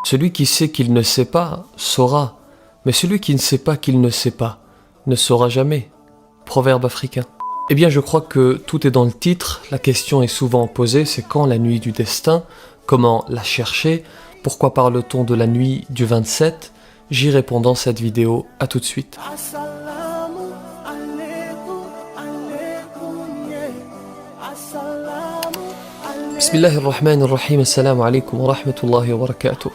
Celui qui sait qu'il ne sait pas, saura. Mais celui qui ne sait pas qu'il ne sait pas, ne saura jamais. Proverbe africain. Eh bien, je crois que tout est dans le titre. La question est souvent posée, c'est quand la nuit du destin? Comment la chercher? Pourquoi parle-t-on de la nuit du 27? J'y réponds dans cette vidéo. À tout de suite. Bismillahirrahmanirrahim. Assalamu alaikum wa rahmatullahi wa barakatuh.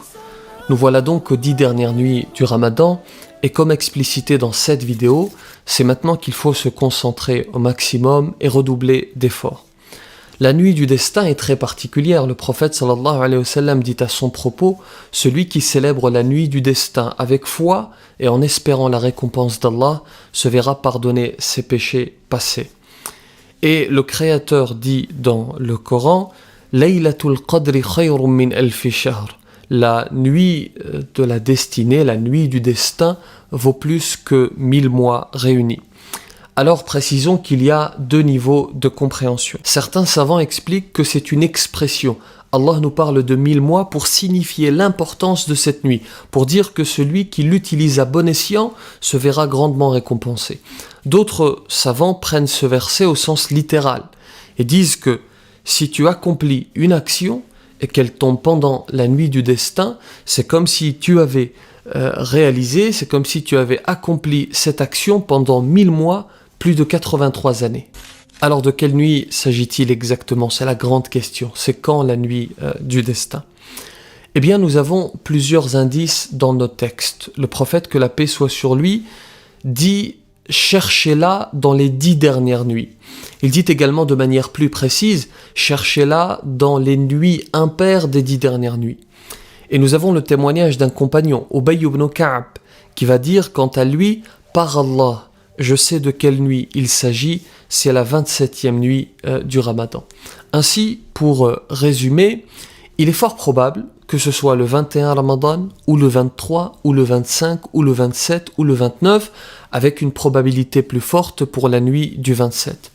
Nous voilà donc aux 10 dernières nuits du Ramadan, et comme explicité dans cette vidéo, c'est maintenant qu'il faut se concentrer au maximum et redoubler d'efforts. La nuit du destin est très particulière. Le prophète sallallahu alayhi wa sallam dit à son propos: celui qui célèbre la nuit du destin avec foi et en espérant la récompense d'Allah se verra pardonner ses péchés passés. Et le Créateur dit dans le Coran: Laylatul Qadri khayrun min alfi shahr. La nuit de la destinée, la nuit du destin, vaut plus que 1000 mois réunis. Alors précisons qu'il y a deux niveaux de compréhension. Certains savants expliquent que c'est une expression. Allah nous parle de 1000 mois pour signifier l'importance de cette nuit, pour dire que celui qui l'utilise à bon escient se verra grandement récompensé. D'autres savants prennent ce verset au sens littéral et disent que si tu accomplis une action et qu'elle tombe pendant la nuit du destin, c'est comme si tu avais réalisé, c'est comme si tu avais accompli cette action pendant 1000 mois, plus de 83 années. Alors de quelle nuit s'agit-il exactement? C'est la grande question. C'est quand la nuit du destin? Eh bien, nous avons plusieurs indices dans nos textes. Le prophète, que la paix soit sur lui, dit: cherchez-la dans les 10 dernières nuits. Il dit également de manière plus précise: cherchez-la dans les nuits impaires des 10 dernières nuits. Et nous avons le témoignage d'un compagnon, Ubay ibn Ka'b, qui va dire quant à lui: par Allah, je sais de quelle nuit il s'agit, c'est la 27e nuit du Ramadan. Ainsi, pour résumer, il est fort probable que ce soit le 21 Ramadan, ou le 23, ou le 25, ou le 27, ou le 29, avec une probabilité plus forte pour la nuit du 27.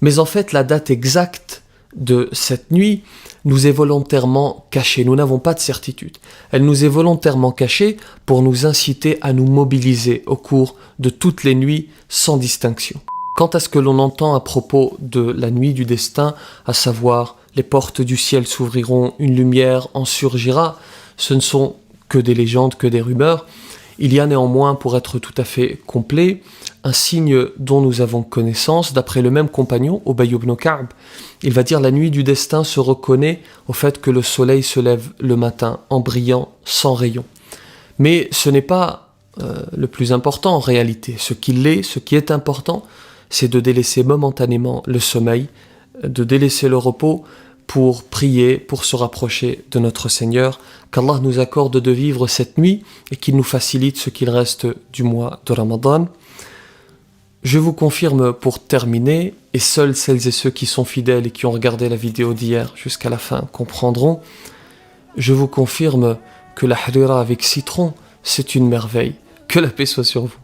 Mais en fait, la date exacte de cette nuit nous est volontairement cachée. Nous n'avons pas de certitude. Elle nous est volontairement cachée pour nous inciter à nous mobiliser au cours de toutes les nuits sans distinction. Quant à ce que l'on entend à propos de la nuit du destin, à savoir les portes du ciel s'ouvriront, une lumière en surgira, ce ne sont que des légendes, que des rumeurs. Il y a néanmoins, pour être tout à fait complet, un signe dont nous avons connaissance, d'après le même compagnon, Ubay ibn Ka'b. Il va dire: la nuit du destin se reconnaît au fait que le soleil se lève le matin en brillant sans rayon. Mais ce n'est pas le plus important en réalité. Ce qui est important, c'est de délaisser momentanément le sommeil, de délaisser le repos pour prier, pour se rapprocher de notre Seigneur, qu'Allah nous accorde de vivre cette nuit et qu'il nous facilite ce qu'il reste du mois de Ramadan. Je vous confirme pour terminer, et seuls celles et ceux qui sont fidèles et qui ont regardé la vidéo d'hier jusqu'à la fin comprendront, je vous confirme que la harira avec citron, c'est une merveille. Que la paix soit sur vous.